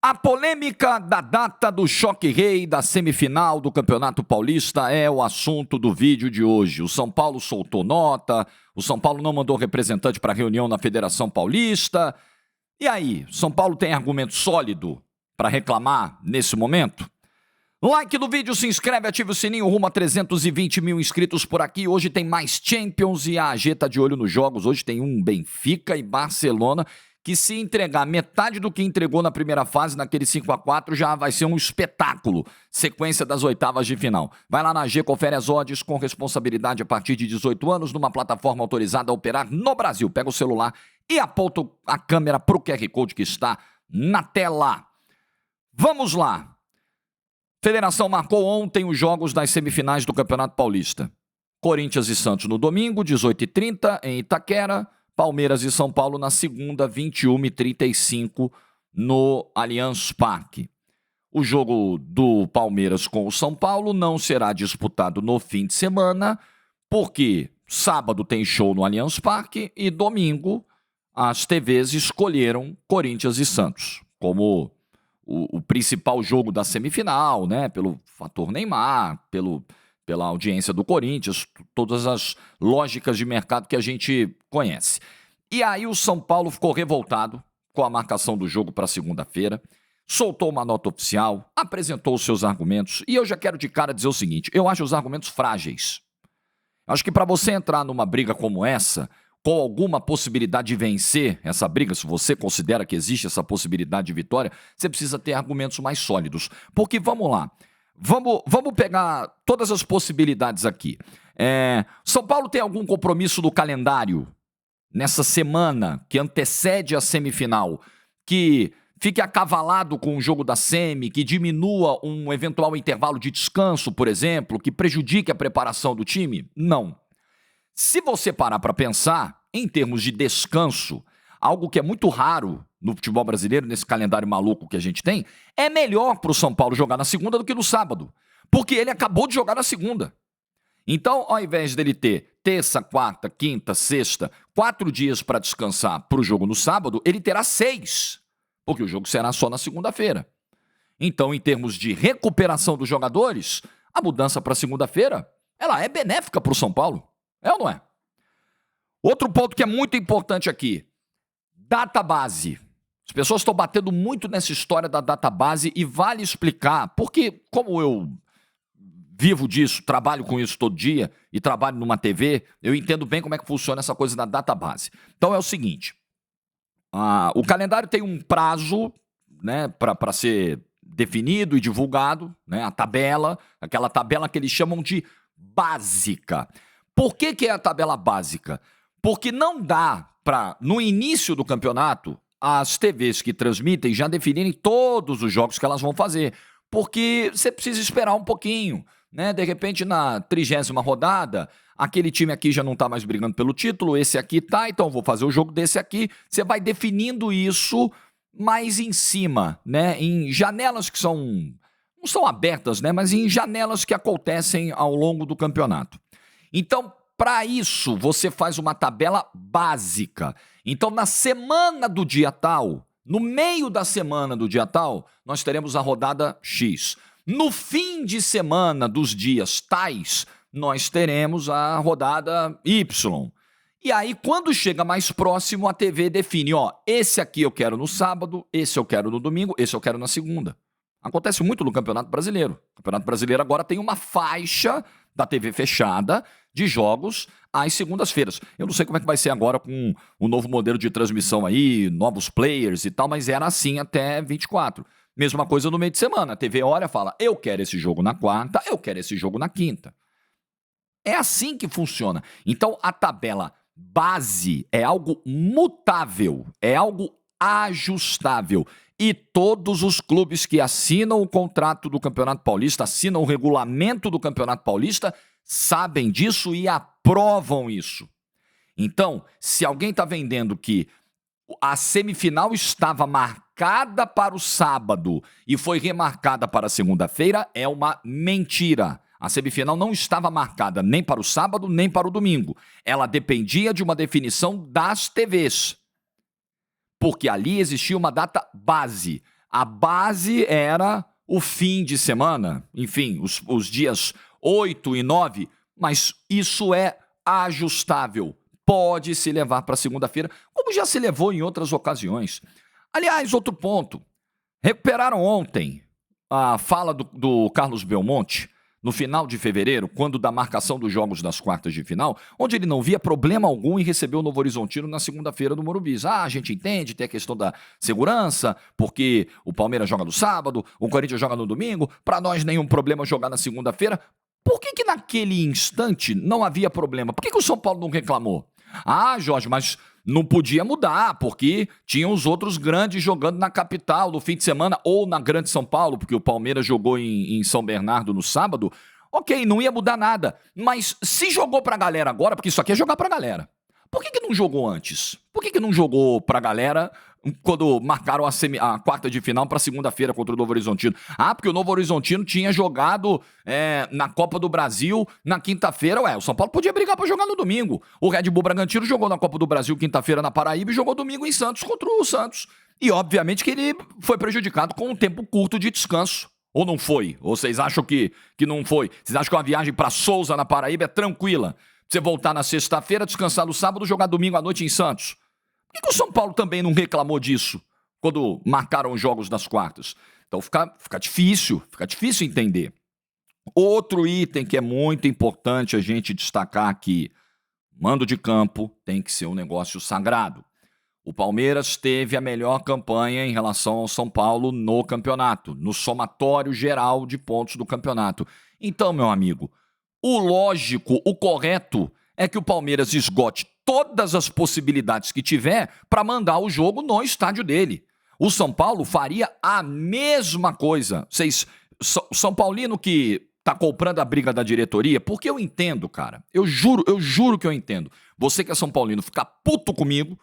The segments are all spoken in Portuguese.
A polêmica da data do choque rei da semifinal do Campeonato Paulista é o assunto do vídeo de hoje. O São Paulo soltou nota, o São Paulo não mandou representante para reunião na Federação Paulista. E aí, São Paulo tem argumento sólido para reclamar nesse momento? Like do vídeo, se inscreve, ativa o sininho, rumo a 320 mil inscritos por aqui. Hoje tem mais Champions e a AG tá de olho nos jogos. Hoje tem um Benfica e Barcelona, que se entregar metade do que entregou na primeira fase, naquele 5-4, já vai ser um espetáculo. Sequência das oitavas de final. Vai lá na AG, confere as odds com responsabilidade a partir de 18 anos, numa plataforma autorizada a operar no Brasil. Pega o celular e aponta a câmera para o QR Code que está na tela. Vamos lá. Federação marcou ontem os jogos das semifinais do Campeonato Paulista. Corinthians e Santos no domingo, 18h30, em Itaquera. Palmeiras e São Paulo na segunda, 21h35, no Allianz Parque. O jogo do Palmeiras com o São Paulo não será disputado no fim de semana, porque sábado tem show no Allianz Parque e domingo as TVs escolheram Corinthians e Santos como o principal jogo da semifinal, né? Pelo fator Neymar, pela audiência do Corinthians, todas as lógicas de mercado que a gente conhece. E aí o São Paulo ficou revoltado com a marcação do jogo para segunda-feira, soltou uma nota oficial, apresentou os seus argumentos, e eu já quero de cara dizer o seguinte: eu acho os argumentos frágeis. Acho que para você entrar numa briga como essa, com alguma possibilidade de vencer essa briga, se você considera que existe essa possibilidade de vitória, você precisa ter argumentos mais sólidos. Porque, vamos lá, vamos pegar todas as possibilidades aqui. São Paulo tem algum compromisso do calendário nessa semana que antecede a semifinal, que fique acavalado com o jogo da semi, que diminua um eventual intervalo de descanso, por exemplo, que prejudique a preparação do time? Não. Se você parar para pensar, em termos de descanso, algo que é muito raro no futebol brasileiro, nesse calendário maluco que a gente tem, é melhor para o São Paulo jogar na segunda do que no sábado, porque ele acabou de jogar na segunda. Então, ao invés dele ter terça, quarta, quinta, sexta, 4 dias para descansar para o jogo no sábado, ele terá 6, porque o jogo será só na segunda-feira. Então, em termos de recuperação dos jogadores, a mudança para segunda-feira, ela é benéfica para o São Paulo. É ou não é? Outro ponto que é muito importante aqui, data base. As pessoas estão batendo muito nessa história da data base e vale explicar, porque como eu vivo disso, trabalho com isso todo dia e trabalho numa TV, eu entendo bem como é que funciona essa coisa da data base. Então é o seguinte, o calendário tem um prazo, né, para ser definido e divulgado, né, a tabela, aquela tabela que eles chamam de básica. Por que é a tabela básica? Porque não dá para, no início do campeonato, as TVs que transmitem já definirem todos os jogos que elas vão fazer. Porque você precisa esperar um pouquinho, né? De repente, na 30ª rodada, aquele time aqui já não está mais brigando pelo título, esse aqui tá, então vou fazer o jogo desse aqui. Você vai definindo isso mais em cima, né? Em janelas que não são abertas, né? Mas em janelas que acontecem ao longo do campeonato. Então, para isso, você faz uma tabela básica. Então, na semana do dia tal, no meio da semana do dia tal, nós teremos a rodada X. No fim de semana dos dias tais, nós teremos a rodada Y. E aí, quando chega mais próximo, a TV define, esse aqui eu quero no sábado, esse eu quero no domingo, esse eu quero na segunda. Acontece muito no Campeonato Brasileiro. O Campeonato Brasileiro agora tem uma faixa da TV fechada de jogos às segundas-feiras. Eu não sei como é que vai ser agora com o novo modelo de transmissão aí, novos players e tal, mas era assim até 24. Mesma coisa no meio de semana. A TV olha e fala, eu quero esse jogo na quarta, eu quero esse jogo na quinta. É assim que funciona. Então, a tabela base é algo mutável, é algo ajustável. E todos os clubes que assinam o contrato do Campeonato Paulista, assinam o regulamento do Campeonato Paulista, sabem disso e aprovam isso. Então, se alguém está vendendo que a semifinal estava marcada para o sábado e foi remarcada para a segunda-feira, é uma mentira. A semifinal não estava marcada nem para o sábado, nem para o domingo. Ela dependia de uma definição das TVs. Porque ali existia uma data base. A base era o fim de semana, enfim, os dias 8 e 9, mas isso é ajustável. Pode se levar para segunda-feira, como já se levou em outras ocasiões. Aliás, outro ponto. Recuperaram ontem a fala do Carlos Belmonte, no final de fevereiro, quando da marcação dos jogos das quartas de final, onde ele não via problema algum em receber o Novo Horizontino na segunda-feira do Morumbi. A gente entende, tem a questão da segurança, porque o Palmeiras joga no sábado, o Corinthians joga no domingo, para nós nenhum problema jogar na segunda-feira. Por que naquele instante não havia problema? Por que o São Paulo não reclamou? Jorge, mas não podia mudar, porque tinha os outros grandes jogando na capital no fim de semana ou na Grande São Paulo, porque o Palmeiras jogou em São Bernardo no sábado. Ok, não ia mudar nada. Mas se jogou pra galera agora, porque isso aqui é jogar pra galera. Por que não jogou antes? Por que não jogou pra galera quando marcaram a quarta de final para segunda-feira contra o Novo Horizontino? Porque o Novo Horizontino tinha jogado na Copa do Brasil na quinta-feira. O São Paulo podia brigar para jogar no domingo. O Red Bull Bragantino jogou na Copa do Brasil quinta-feira na Paraíba e jogou domingo em Santos contra o Santos. E obviamente que ele foi prejudicado com um tempo curto de descanso. Ou não foi? Ou vocês acham que não foi? Vocês acham que uma viagem para Souza na Paraíba é tranquila? Você voltar na sexta-feira, descansar no sábado, jogar domingo à noite em Santos. Por que o São Paulo também não reclamou disso quando marcaram os jogos das quartas? Então fica difícil entender. Outro item que é muito importante a gente destacar aqui: mando de campo tem que ser um negócio sagrado. O Palmeiras teve a melhor campanha em relação ao São Paulo no campeonato, no somatório geral de pontos do campeonato. Então, meu amigo, o lógico, o correto é que o Palmeiras esgote todas as possibilidades que tiver para mandar o jogo no estádio dele. O São Paulo faria a mesma coisa. São Paulino que tá comprando a briga da diretoria, porque eu entendo, cara. Eu juro que eu entendo. Você que é São Paulino ficar puto comigo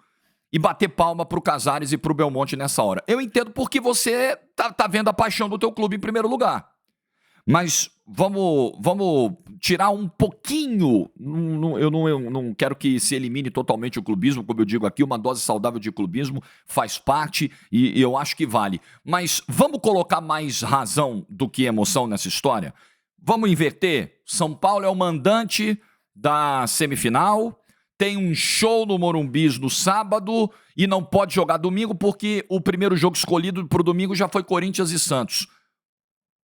e bater palma pro Casares e pro Belmonte nessa hora. Eu entendo porque você tá vendo a paixão do teu clube em primeiro lugar. Mas vamos tirar um pouquinho. Eu não quero que se elimine totalmente o clubismo, como eu digo aqui, uma dose saudável de clubismo faz parte e eu acho que vale. Mas vamos colocar mais razão do que emoção nessa história? Vamos inverter? São Paulo é o mandante da semifinal, tem um show no Morumbi no sábado e não pode jogar domingo porque o primeiro jogo escolhido para o domingo já foi Corinthians e Santos.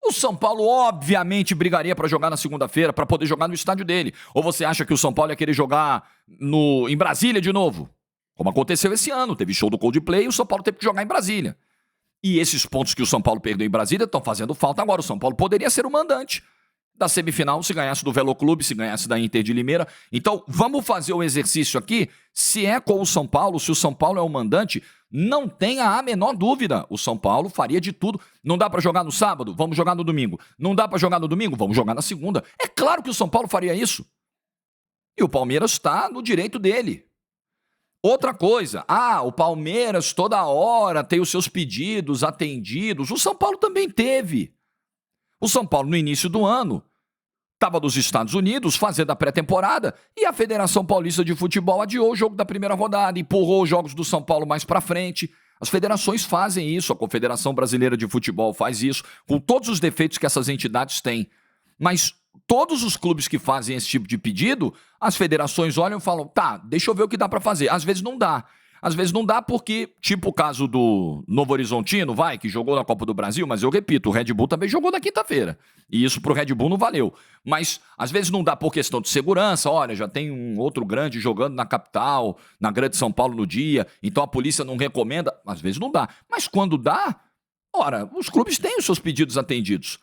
O São Paulo, obviamente, brigaria para jogar na segunda-feira, para poder jogar no estádio dele. Ou você acha que o São Paulo ia querer jogar em Brasília de novo? Como aconteceu esse ano. Teve show do Coldplay e o São Paulo teve que jogar em Brasília. E esses pontos que o São Paulo perdeu em Brasília estão fazendo falta agora. O São Paulo poderia ser o mandante da semifinal se ganhasse do Velo Clube, se ganhasse da Inter de Limeira. Então, vamos fazer o exercício aqui. Se é com o São Paulo, se o São Paulo é o mandante, não tenha a menor dúvida. O São Paulo faria de tudo. Não dá pra jogar no sábado? Vamos jogar no domingo. Não dá pra jogar no domingo? Vamos jogar na segunda. É claro que o São Paulo faria isso. E o Palmeiras está no direito dele. Outra coisa, o Palmeiras toda hora tem os seus pedidos atendidos. O São Paulo também teve. O São Paulo, no início do ano, estava nos Estados Unidos fazendo a pré-temporada e a Federação Paulista de Futebol adiou o jogo da primeira rodada, empurrou os jogos do São Paulo mais para frente. As federações fazem isso, a Confederação Brasileira de Futebol faz isso, com todos os defeitos que essas entidades têm. Mas todos os clubes que fazem esse tipo de pedido, as federações olham e falam, deixa eu ver o que dá para fazer. Às vezes não dá. Às vezes não dá porque, tipo o caso do Novo Horizontino, que jogou na Copa do Brasil, mas eu repito, o Red Bull também jogou na quinta-feira. E isso pro Red Bull não valeu. Mas às vezes não dá por questão de segurança, olha, já tem um outro grande jogando na capital, na Grande São Paulo no dia, então a polícia não recomenda. Às vezes não dá. Mas quando dá, os clubes têm os seus pedidos atendidos.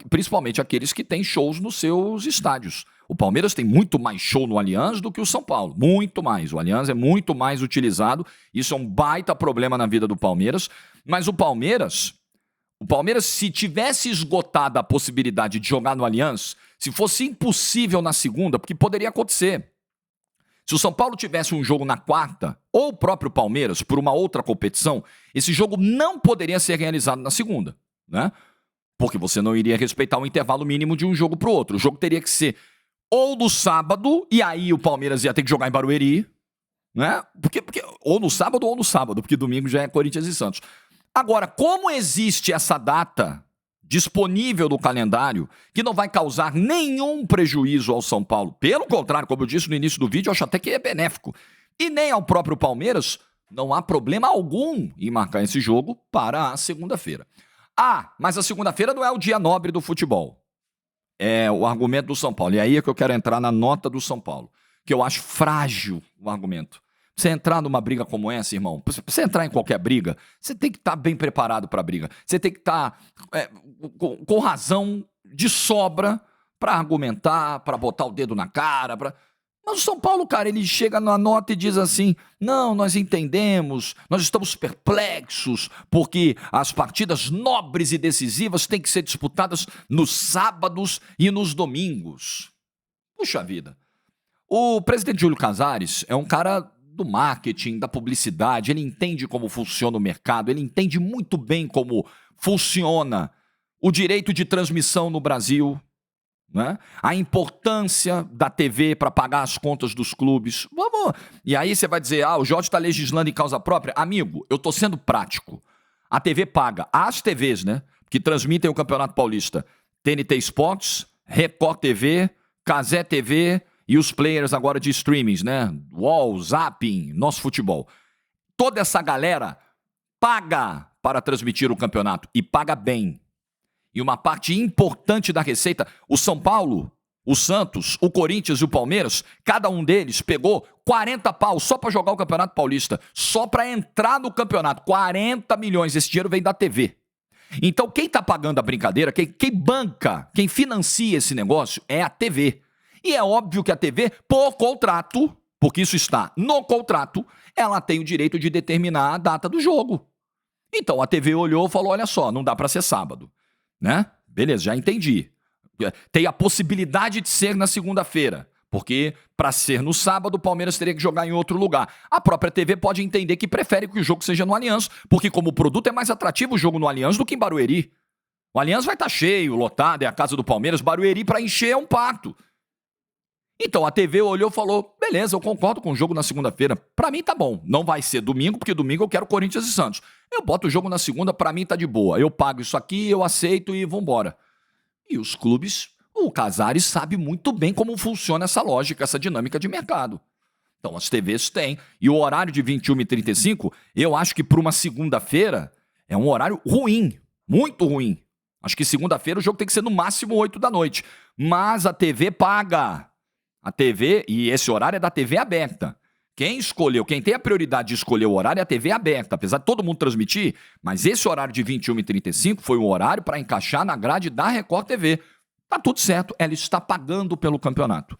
Principalmente aqueles que têm shows nos seus estádios. O Palmeiras tem muito mais show no Allianz do que o São Paulo. Muito mais. O Allianz é muito mais utilizado. Isso é um baita problema na vida do Palmeiras. Mas o Palmeiras, se tivesse esgotado a possibilidade de jogar no Allianz, se fosse impossível na segunda, porque poderia acontecer. Se o São Paulo tivesse um jogo na quarta, ou o próprio Palmeiras, por uma outra competição, esse jogo não poderia ser realizado na segunda, né? Porque você não iria respeitar o intervalo mínimo de um jogo para o outro. O jogo teria que ser ou no sábado, e aí o Palmeiras ia ter que jogar em Barueri, né? Porque ou no sábado, porque domingo já é Corinthians e Santos. Agora, como existe essa data disponível no calendário, que não vai causar nenhum prejuízo ao São Paulo, pelo contrário, como eu disse no início do vídeo, eu acho até que é benéfico, e nem ao próprio Palmeiras, não há problema algum em marcar esse jogo para a segunda-feira. Ah, mas a segunda-feira não é o dia nobre do futebol. É o argumento do São Paulo. E aí é que eu quero entrar na nota do São Paulo, que eu acho frágil o argumento. Você entrar numa briga como essa, irmão, pra você entrar em qualquer briga, você tem que estar bem preparado para a briga. Você tem que estar com razão de sobra para argumentar, para botar o dedo na cara. Mas o São Paulo, cara, ele chega na nota e diz assim, não, nós entendemos, nós estamos perplexos, porque as partidas nobres e decisivas têm que ser disputadas nos sábados e nos domingos. Puxa vida. O presidente Júlio Casares é um cara do marketing, da publicidade, ele entende como funciona o mercado, ele entende muito bem como funciona o direito de transmissão no Brasil, né? A importância da TV para pagar as contas dos clubes. Vamos. E aí você vai dizer, o Jorge está legislando em causa própria. Amigo, eu estou sendo prático. A TV paga, as TVs, né, que transmitem o Campeonato Paulista, TNT Sports, Record TV, Cazé TV e os players agora de streamings, né, UOL, Zapping, Nosso Futebol. Toda essa galera paga para transmitir o campeonato e paga bem. E uma parte importante da receita, o São Paulo, o Santos, o Corinthians e o Palmeiras, cada um deles pegou 40 pau só para jogar o Campeonato Paulista, só para entrar no campeonato. 40 milhões, esse dinheiro vem da TV. Então quem está pagando a brincadeira, quem banca, quem financia esse negócio é a TV. E é óbvio que a TV, por contrato, porque isso está no contrato, ela tem o direito de determinar a data do jogo. Então a TV olhou e falou, olha só, não dá para ser sábado. Né? Beleza, já entendi. Tem a possibilidade de ser na segunda-feira, porque para ser no sábado o Palmeiras teria que jogar em outro lugar. A própria TV pode entender que prefere que o jogo seja no Allianz, porque como o produto é mais atrativo o jogo no Allianz do que em Barueri. O Allianz vai estar cheio, lotado, é a casa do Palmeiras, Barueri para encher é um parto. Então a TV olhou e falou, beleza, eu concordo com o jogo na segunda-feira, para mim tá bom, não vai ser domingo, porque domingo eu quero Corinthians e Santos. Eu boto o jogo na segunda, para mim tá de boa, eu pago isso aqui, eu aceito e vambora. E os clubes, o Casares sabe muito bem como funciona essa lógica, essa dinâmica de mercado. Então as TVs têm, e o horário de 21h35, eu acho que para uma segunda-feira é um horário ruim, muito ruim. Acho que segunda-feira o jogo tem que ser no máximo 8 da noite, mas a TV paga. A TV, e esse horário é da TV aberta. Quem escolheu, quem tem a prioridade de escolher o horário é a TV aberta, apesar de todo mundo transmitir, mas esse horário de 21h35 foi um horário para encaixar na grade da Record TV. Tá tudo certo, ela está pagando pelo campeonato.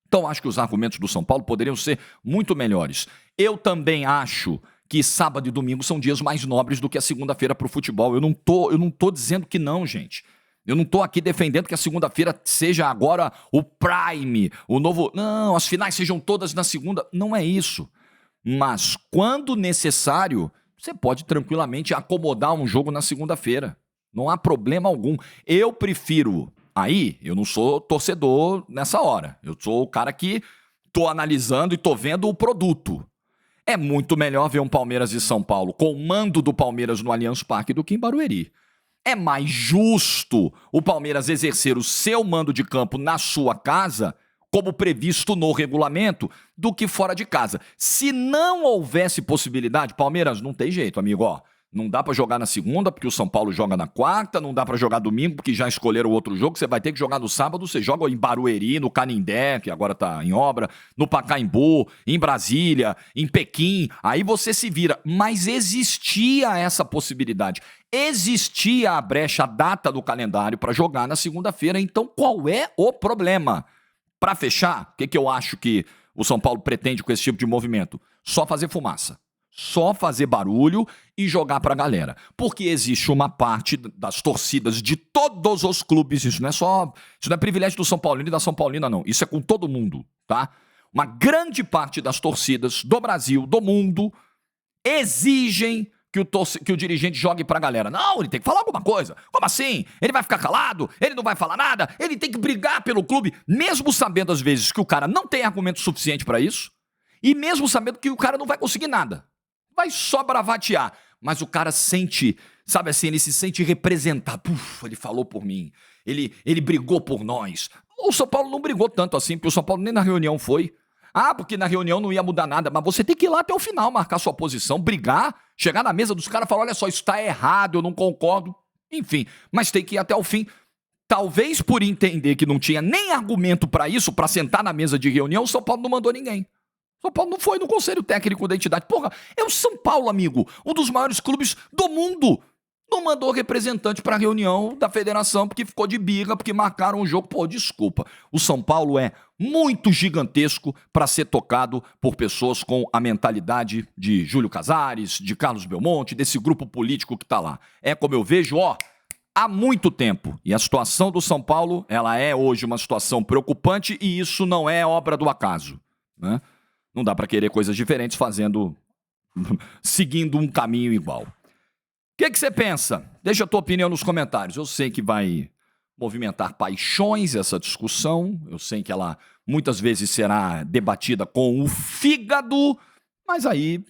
Então acho que os argumentos do São Paulo poderiam ser muito melhores. Eu também acho que sábado e domingo são dias mais nobres do que a segunda-feira para o futebol. Eu não tô dizendo que não, gente. Eu não estou aqui defendendo que a segunda-feira seja agora o prime, o novo... Não, as finais sejam todas na segunda. Não é isso. Mas, quando necessário, você pode tranquilamente acomodar um jogo na segunda-feira. Não há problema algum. Eu prefiro... Aí, eu não sou torcedor nessa hora. Eu sou o cara que estou analisando e estou vendo o produto. É muito melhor ver um Palmeiras e São Paulo com o mando do Palmeiras no Allianz Parque do que em Barueri. É mais justo o Palmeiras exercer o seu mando de campo na sua casa, como previsto no regulamento, do que fora de casa. Se não houvesse possibilidade, Palmeiras, não tem jeito, amigo, ó. Não dá pra jogar na segunda, porque o São Paulo joga na quarta, não dá pra jogar domingo, porque já escolheram outro jogo, você vai ter que jogar no sábado, você joga em Barueri, no Canindé, que agora tá em obra, no Pacaembu, em Brasília, em Pequim, aí você se vira. Mas existia essa possibilidade, existia a brecha, a data do calendário pra jogar na segunda-feira, então qual é o problema? Pra fechar, o que eu acho que o São Paulo pretende com esse tipo de movimento? Só fazer fumaça. Só fazer barulho e jogar pra galera. Porque existe uma parte das torcidas de todos os clubes, isso não é privilégio do São Paulino e da São Paulina, não. Isso é com todo mundo, tá? Uma grande parte das torcidas do Brasil, do mundo, exigem que o dirigente jogue pra galera. Não, ele tem que falar alguma coisa. Como assim? Ele vai ficar calado? Ele não vai falar nada? Ele tem que brigar pelo clube, mesmo sabendo às vezes que o cara não tem argumento suficiente pra isso, e mesmo sabendo que o cara não vai conseguir nada. Vai só bravatear. mas o cara sente, sabe assim, ele se sente representado. Puf, ele falou por mim, ele brigou por nós. O São Paulo não brigou tanto assim, porque o São Paulo nem na reunião foi. Ah, porque na reunião não ia mudar nada, mas você tem que ir lá até o final, marcar sua posição, brigar, chegar na mesa dos caras e falar, olha só, isso tá errado, eu não concordo. Enfim, mas tem que ir até o fim. Talvez por entender que não tinha nem argumento pra isso, pra sentar na mesa de reunião, o São Paulo não mandou ninguém. São Paulo não foi no Conselho Técnico da entidade. Porra, é o São Paulo, amigo, um dos maiores clubes do mundo. Não mandou representante pra reunião da federação porque ficou de birra, porque marcaram o jogo. Pô, desculpa. O São Paulo é muito gigantesco para ser tocado por pessoas com a mentalidade de Júlio Casares, de Carlos Belmonte, desse grupo político que tá lá. É como eu vejo, há muito tempo. E a situação do São Paulo, ela é hoje uma situação preocupante e isso não é obra do acaso, né? Não dá para querer coisas diferentes seguindo um caminho igual. O que você pensa? Deixa a tua opinião nos comentários. Eu sei que vai movimentar paixões essa discussão. Eu sei que ela muitas vezes será debatida com o fígado. Mas aí,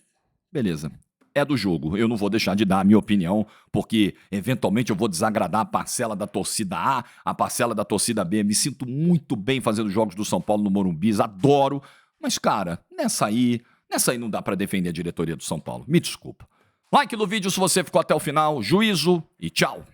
beleza. É do jogo. Eu não vou deixar de dar a minha opinião, porque eventualmente eu vou desagradar a parcela da torcida A, a parcela da torcida B. Me sinto muito bem fazendo jogos do São Paulo no Morumbi. Adoro. Mas, cara, nessa aí não dá pra defender a diretoria do São Paulo. Me desculpa. Like no vídeo se você ficou até o final. Juízo e tchau.